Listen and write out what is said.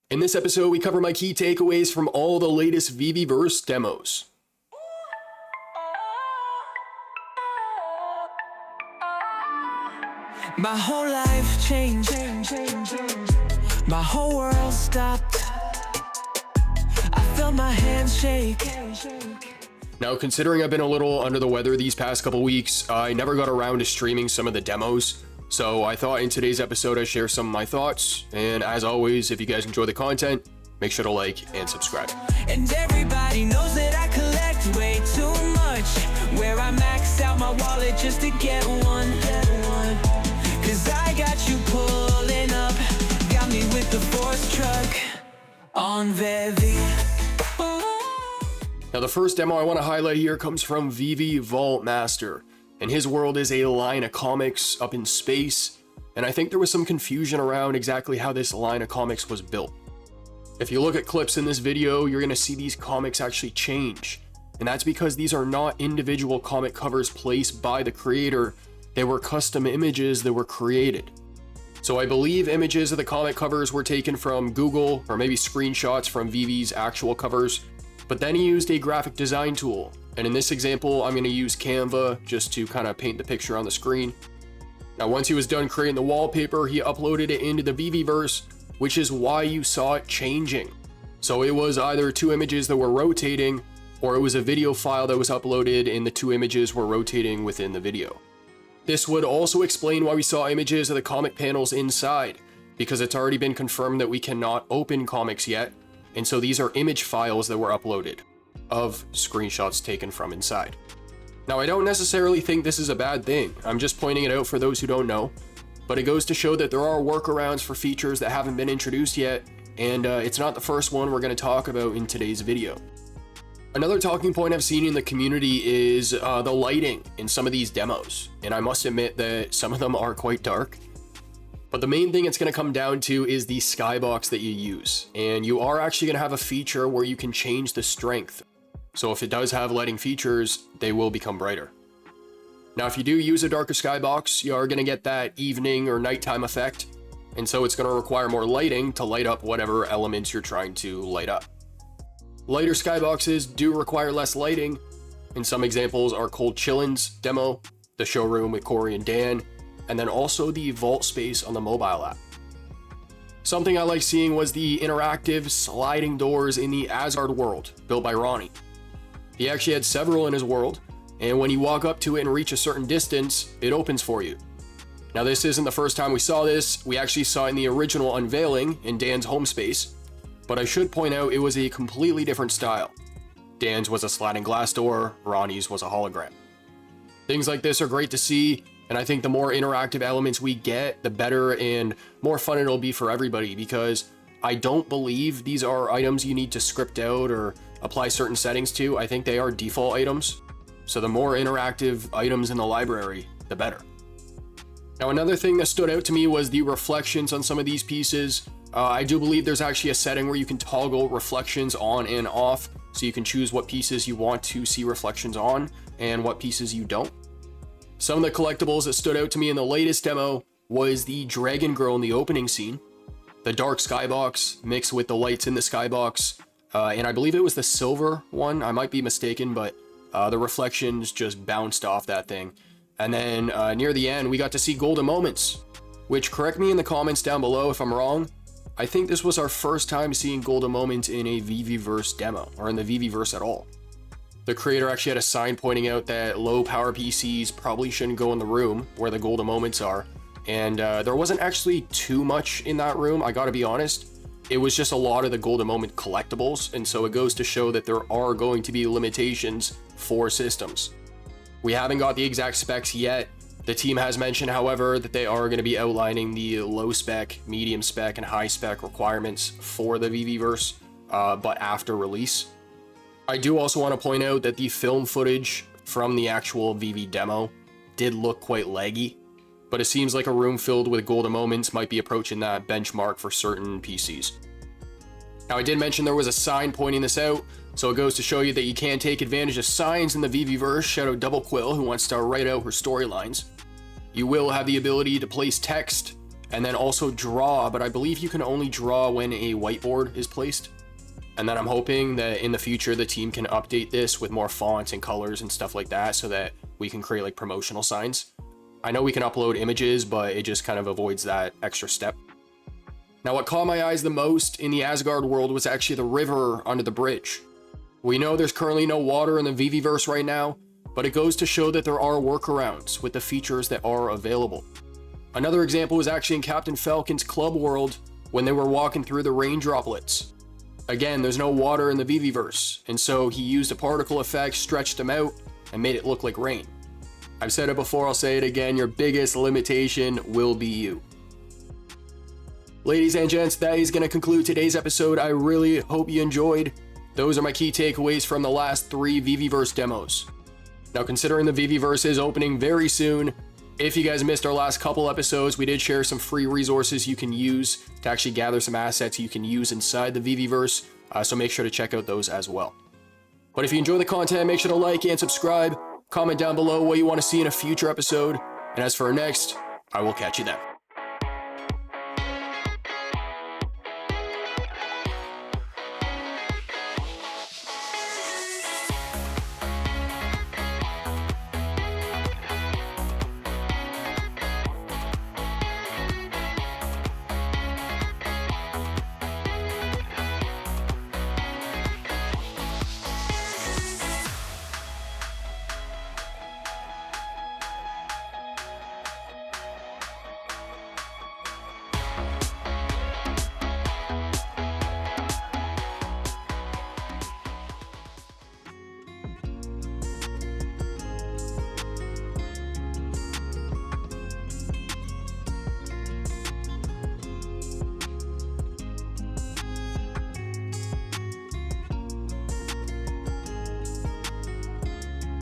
In this episode, we cover my key takeaways from all the latest VeVeVerse demos. My whole life changed. My whole world stopped. I felt my hands shake. Now, considering I've been a little under the weather these past couple weeks, I never got around to streaming some of the demos. So I thought in today's episode I'd share some of my thoughts. And as always, if you guys enjoy the content, make sure to like and subscribe. And everybody knows that I collect way too much, where I max out my wallet just to get one. Cause I got you pulling up, got me with the force truck on VeVe. Now, the first demo I want to highlight here comes from VeVe Vault Master, and his world is a line of comics up in space, and I think there was some confusion around exactly how this line of comics was built. If you look at clips in this video, you're going to see these comics actually change, and that's because these are not individual comic covers placed by the creator. They were custom images that were created. So I believe images of the comic covers were taken from Google, or maybe screenshots from VeVe's actual covers, but then he used a graphic design tool. And in this example, I'm going to use Canva just to kind of paint the picture on the screen. Now, once he was done creating the wallpaper, he uploaded it into the VeVeVerse, which is why you saw it changing. So it was either two images that were rotating, or it was a video file that was uploaded and the two images were rotating within the video. This would also explain why we saw images of the comic panels inside, because it's already been confirmed that we cannot open comics yet, and so these are image files that were uploaded of screenshots taken from inside. Now, I don't necessarily think this is a bad thing. I'm just pointing it out for those who don't know, but it goes to show that there are workarounds for features that haven't been introduced yet, and it's not the first one we're going to talk about in today's video. Another talking point I've seen in the community is the lighting in some of these demos, and I must admit that some of them are quite dark. But the main thing it's going to come down to is the skybox that you use, and you are actually going to have a feature where you can change the strength. So if it does have lighting features, they will become brighter. Now, if you do use a darker skybox, you are going to get that evening or nighttime effect, and so it's going to require more lighting to light up whatever elements you're trying to light up. Lighter skyboxes do require less lighting, and some examples are 𝐂𝐆𝐃 demo, the showroom with Corey and Dan, and then also the vault space on the mobile app. Something I like seeing was the interactive sliding doors in the Asgard world, built by Ronnie. He actually had several in his world, and when you walk up to it and reach a certain distance, it opens for you. Now, this isn't the first time we saw this. We actually saw it in the original unveiling in Dan's home space, but I should point out it was a completely different style. Dan's was a sliding glass door, Ronnie's was a hologram. Things like this are great to see, and I think the more interactive elements we get, the better and more fun it'll be for everybody, because I don't believe these are items you need to script out or apply certain settings to. I think they are default items. So the more interactive items in the library, the better. Now, another thing that stood out to me was the reflections on some of these pieces. I do believe there's actually a setting where you can toggle reflections on and off, so you can choose what pieces you want to see reflections on and what pieces you don't. Some of the collectibles that stood out to me in the latest demo was the dragon girl in the opening scene, the dark skybox mixed with the lights in the skybox, and I believe it was the silver one. I might be mistaken, but the reflections just bounced off that thing. And then near the end, we got to see golden moments, which, correct me in the comments down below if I'm wrong, I think this was our first time seeing golden moments in a VeVeVerse demo, or in the VeVeVerse at all. The creator actually had a sign pointing out that low power PCs probably shouldn't go in the room where the golden moments are, and there wasn't actually too much in that room, I gotta be honest. It was just a lot of the golden moment collectibles, and so it goes to show that there are going to be limitations for systems. We haven't got the exact specs yet. The team has mentioned, however, that they are going to be outlining the low spec, medium spec, and high spec requirements for the VeVeVerse, but after release. I do also want to point out that the film footage from the actual VeVe demo did look quite laggy, but it seems like a room filled with golden moments might be approaching that benchmark for certain PCs. Now, I did mention there was a sign pointing this out, so it goes to show you that you can take advantage of signs in the VeVeVerse. Shout out Double Quill, who wants to write out her storylines. You will have the ability to place text and then also draw, but I believe you can only draw when a whiteboard is placed. And then I'm hoping that in the future, the team can update this with more fonts and colors and stuff like that so that we can create like promotional signs. I know we can upload images, but it just kind of avoids that extra step. Now, what caught my eyes the most in the Asgard world was actually the river under the bridge. We know there's currently no water in the VeVeVerse right now, but it goes to show that there are workarounds with the features that are available. Another example was actually in Captain Falcon's club world when they were walking through the rain droplets. Again, there's no water in the VeVeVerse, and so he used a particle effect, stretched them out, and made it look like rain. I've said it before, I'll say it again, your biggest limitation will be you. Ladies and gents, that is going to conclude today's episode. I really hope you enjoyed. Those are my key takeaways from the last 3 VeVeVerse demos. Now, considering the VeVeVerse is opening very soon, if you guys missed our last couple episodes, we did share some free resources you can use to actually gather some assets you can use inside the VeVeVerse, so make sure to check out those as well. But if you enjoy the content, make sure to like and subscribe, comment down below what you want to see in a future episode, and as for our next, I will catch you then.